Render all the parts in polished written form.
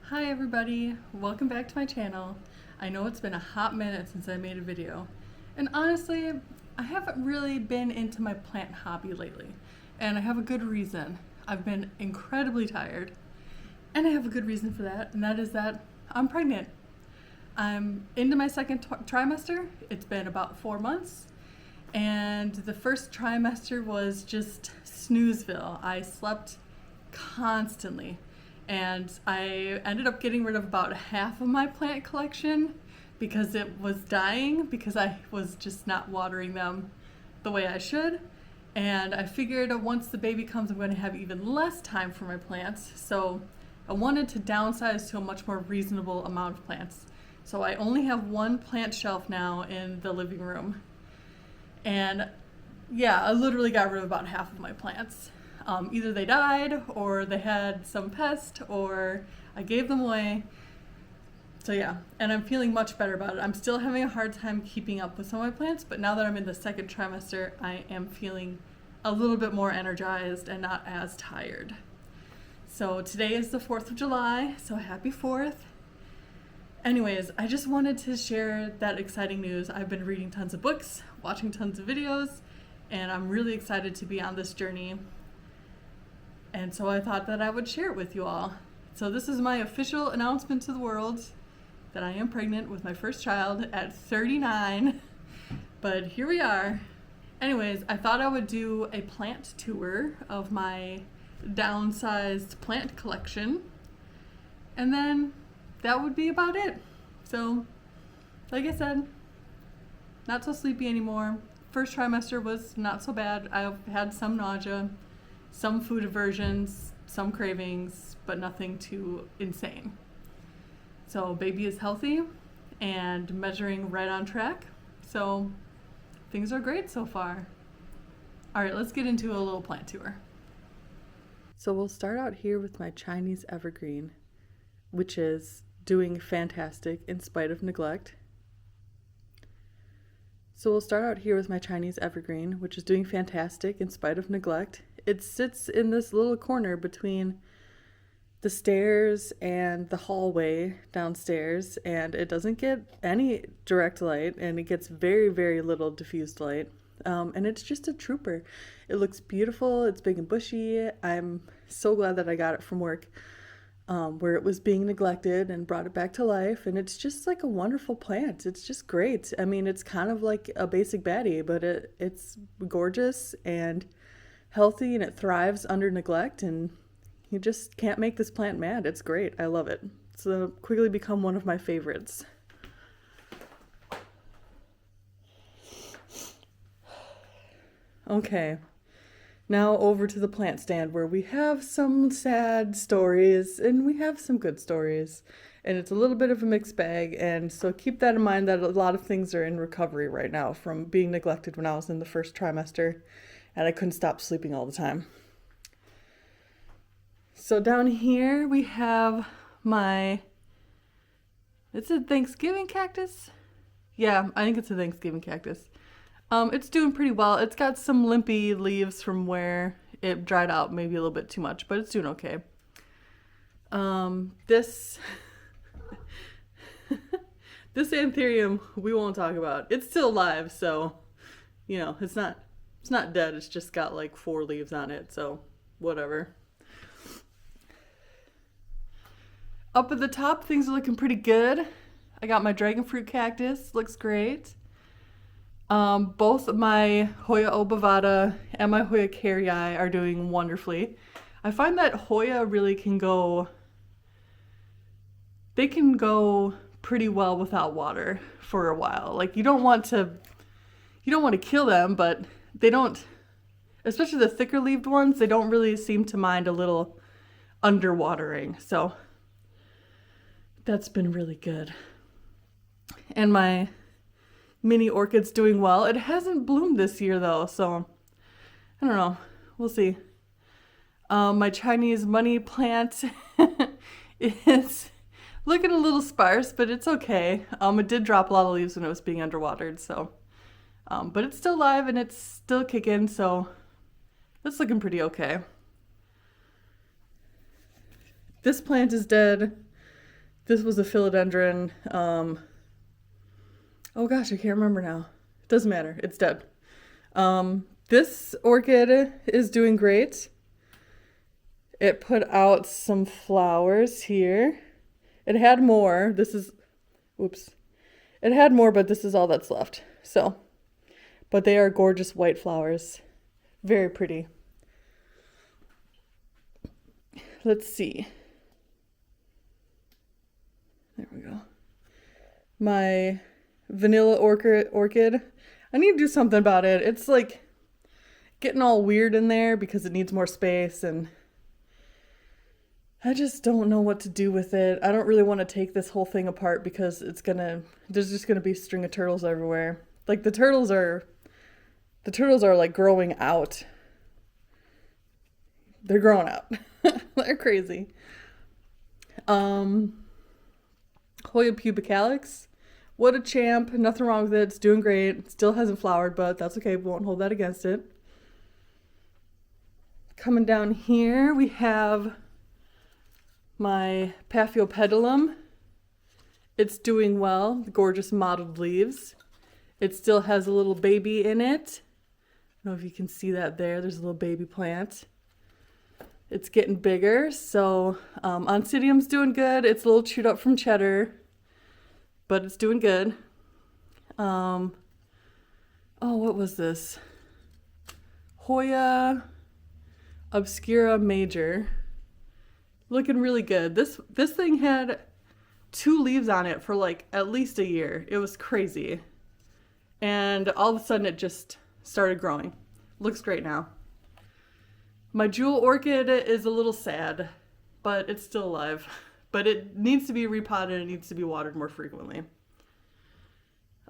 Hi everybody, welcome back to my channel. I know it's been a hot minute since I made a video, and honestly, I haven't really been into my plant hobby lately, and I have a good reason. I've been incredibly tired, and I have a good reason for that, and that is that I'm pregnant. I'm into my second trimester. It's been about 4 months, and the first trimester was just snoozeville. I slept constantly. And I ended up getting rid of about half of my plant collection because it was dying because I was just not watering them the way I should. And I figured once the baby comes, I'm going to have even less time for my plants. So I wanted to downsize to a much more reasonable amount of plants. So I only have one plant shelf now in the living room. And yeah, I literally got rid of about half of my plants. Either they died or they had some pest or I gave them away. So yeah, and I'm feeling much better about it. I'm still having a hard time keeping up with some of my plants, but now that I'm in the second trimester, I am feeling a little bit more energized and not as tired. So today is the 4th of July, so happy 4th. Anyways, I just wanted to share that exciting news. I've been reading tons of books, watching tons of videos, and I'm really excited to be on this journey. And so I thought that I would share it with you all. So this is my official announcement to the world that I am pregnant with my first child at 39. But here we are. Anyways, I thought I would do a plant tour of my downsized plant collection. And then that would be about it. So, like I said, not so sleepy anymore. First trimester was not so bad. I've had some nausea, some food aversions, some cravings, but nothing too insane. So baby is healthy and measuring right on track. So things are great so far. All right, let's get into a little plant tour. So we'll start out here with my Chinese evergreen, which is doing fantastic in spite of neglect. So we'll start out here with my Chinese evergreen, which is doing fantastic in spite of neglect. It sits in this little corner between the stairs and the hallway downstairs, and it doesn't get any direct light, and it gets very, very little diffused light. And it's just a trooper. It looks beautiful. It's big and bushy. I'm so glad that I got it from work, where it was being neglected, and brought it back to life. And it's just like a wonderful plant. It's just great. I mean, it's kind of like a basic baddie, but it's gorgeous and healthy, and it thrives under neglect, and you just can't make this plant mad. It's great. I love it. It's quickly become one of my favorites. Okay, now over to the plant stand, where we have some sad stories and we have some good stories, and it's a little bit of a mixed bag. And so keep that in mind, that a lot of things are in recovery right now from being neglected when I was in the first trimester, and I couldn't stop sleeping all the time. So down here we have it's a Thanksgiving cactus? Yeah, I think it's a Thanksgiving cactus. It's doing pretty well. It's got some limpy leaves from where it dried out maybe a little bit too much, but it's doing okay. This this anthurium we won't talk about. It's still alive, so it's not dead. It's just got like 4 leaves on it, so whatever. Up at the top, things are looking pretty good. I got my dragon fruit cactus. Looks great. Both my Hoya obovata and my Hoya caryi are doing wonderfully. I find that Hoya really can go pretty well without water for a while. Like, you don't want to kill them, but they don't, especially the thicker leaved ones, they don't really seem to mind a little underwatering. So that's been really good. And my mini orchid's doing well. It hasn't bloomed this year though, so I don't know. We'll see. My Chinese money plant is looking a little sparse, but it's okay. It did drop a lot of leaves when it was being underwatered, so but it's still alive and it's still kicking, so it's looking pretty okay. This plant is dead. This was a philodendron. Oh gosh, I can't remember now. It doesn't matter. It's dead. This orchid is doing great. It put out some flowers here. It had more. Oops. It had more, but this is all that's left. So, but they are gorgeous white flowers. Very pretty. Let's see. There we go. My vanilla orchid. I need to do something about it. It's like getting all weird in there because it needs more space, and I just don't know what to do with it. I don't really want to take this whole thing apart because there's just gonna be a string of turtles everywhere. Like the turtles are like growing out. They're growing out. They're crazy. Hoya pubicalyx. What a champ. Nothing wrong with it. It's doing great. It still hasn't flowered, but that's okay. We won't hold that against it. Coming down here, we have my Paphiopedilum. It's doing well. The gorgeous mottled leaves. It still has a little baby in it. I don't know if you can see that there. There's a little baby plant. It's getting bigger. So Oncidium's doing good. It's a little chewed up from cheddar, but it's doing good. Oh, what was this? Hoya obscura major. Looking really good. This thing had 2 leaves on it for like at least a year. It was crazy. And all of a sudden it just started growing. Looks great now. My jewel orchid is a little sad, but it's still alive. But it needs to be repotted. It needs to be watered more frequently.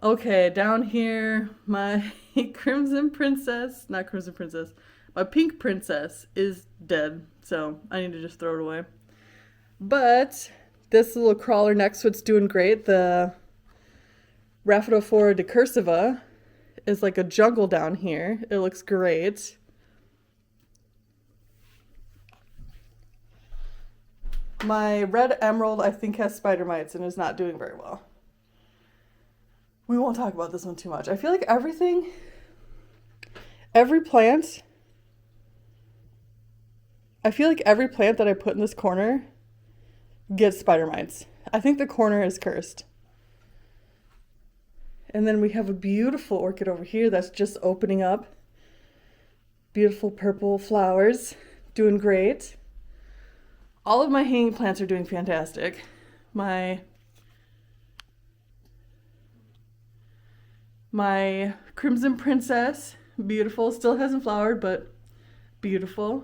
Okay, down here, my crimson princess, not crimson princess, my pink princess is dead. So I need to just throw it away. But this little crawler next to it's doing great. The Rhaphidophora decursiva is like a jungle down here. It looks great. My red emerald, I think, has spider mites and is not doing very well. We won't talk about this one too much. I feel like every plant that I put in this corner gets spider mites. I think the corner is cursed. And then we have a beautiful orchid over here that's just opening up. Beautiful purple flowers, doing great. All of my hanging plants are doing fantastic. My crimson princess, beautiful, still hasn't flowered, but beautiful.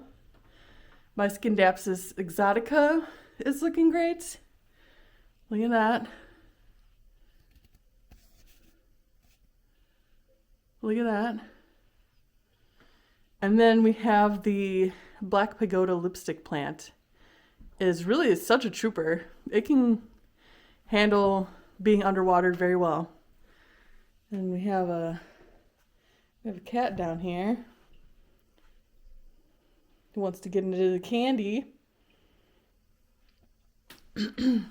My Scindapsus exotica is looking great. Look at that. Look at that. And then we have the Black Pagoda lipstick plant. Is really such a trooper. It can handle being underwatered very well. And we have a cat down here who wants to get into the candy. And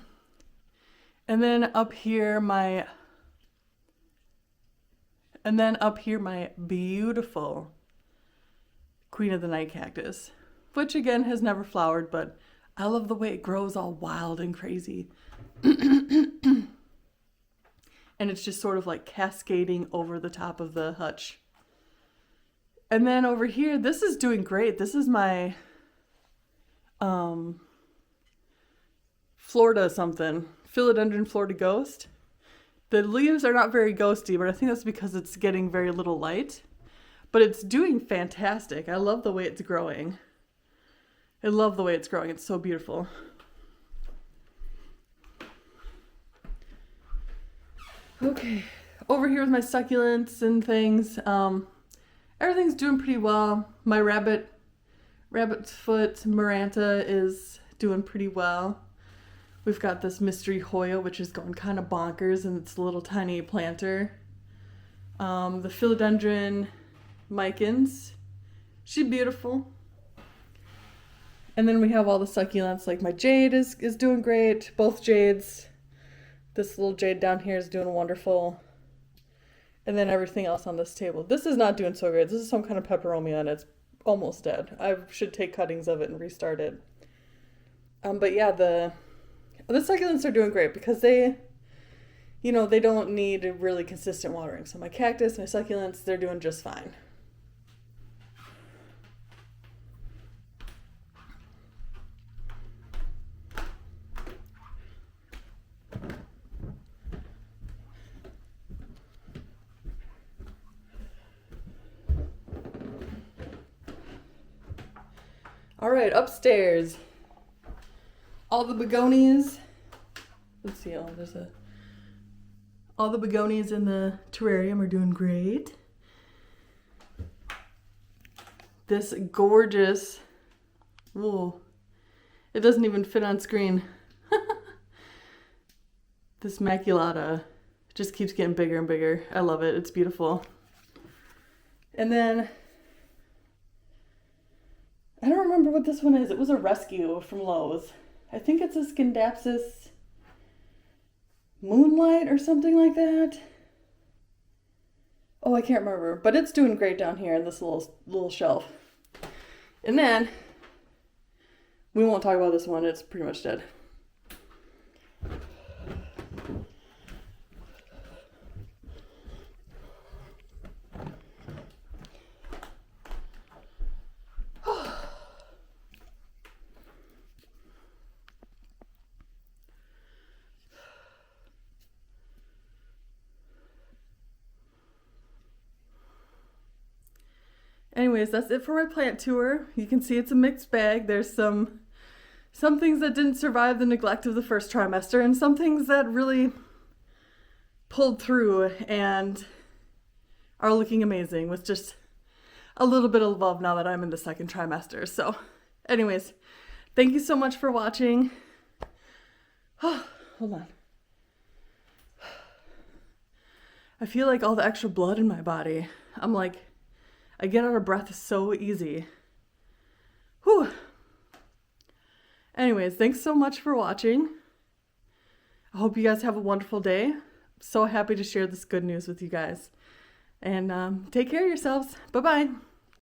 then up here my beautiful Queen of the Night cactus, which again has never flowered, but I love the way it grows all wild and crazy. And it's just sort of like cascading over the top of the hutch. And then over here, this is doing great. This is my Florida something. Philodendron Florida Ghost. The leaves are not very ghosty, but I think that's because it's getting very little light. But it's doing fantastic. I love the way it's growing. I love the way it's growing. It's so beautiful. Okay, over here with my succulents and things. Everything's doing pretty well. My rabbit foot Maranta is doing pretty well. We've got this mystery Hoya, which is going kind of bonkers, and it's a little tiny planter. The philodendron Micans. She's beautiful. And then we have all the succulents, like my jade is doing great. Both jades. This little jade down here is doing wonderful. And then everything else on this table. This is not doing so great. This is some kind of peperomia and it's almost dead. I should take cuttings of it and restart it. But yeah, the succulents are doing great because they don't need really consistent watering. So my cactus, my succulents, they're doing just fine. All right, upstairs. All the begonias. Let's see, all the begonias in the terrarium are doing great. This gorgeous, whoa, it doesn't even fit on screen. This maculata just keeps getting bigger and bigger. I love it, it's beautiful. And then, I don't remember what this one is. It was a rescue from Lowe's. I think it's a Scindapsus Moonlight or something like that. Oh, I can't remember, but it's doing great down here in this little shelf. And then, we won't talk about this one. It's pretty much dead. Anyways, that's it for my plant tour. You can see it's a mixed bag. There's some things that didn't survive the neglect of the first trimester and some things that really pulled through and are looking amazing with just a little bit of love now that I'm in the second trimester. So anyways, thank you so much for watching. Oh, hold on. I feel like all the extra blood in my body. I get out of breath so easy. Whew. Anyways, thanks so much for watching. I hope you guys have a wonderful day. I'm so happy to share this good news with you guys. And take care of yourselves. Bye-bye.